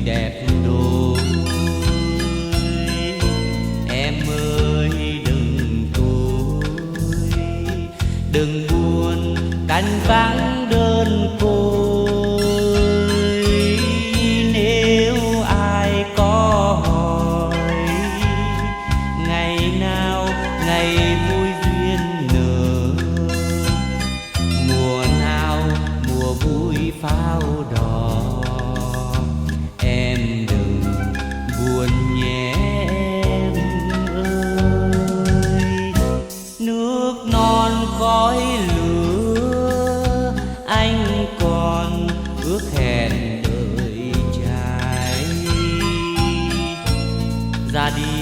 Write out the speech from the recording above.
đẹp đôi. Em ơi đừng côi, đừng buồn canh vắng đơn côi. Nếu ai có hỏi ngày nào ngày vui duyên nở, mùa nào mùa vui pháo đỏ, em đừng buồn nhé em ơi. Nước non khói lửa anh còn ước hẹn đợi trái, ra đi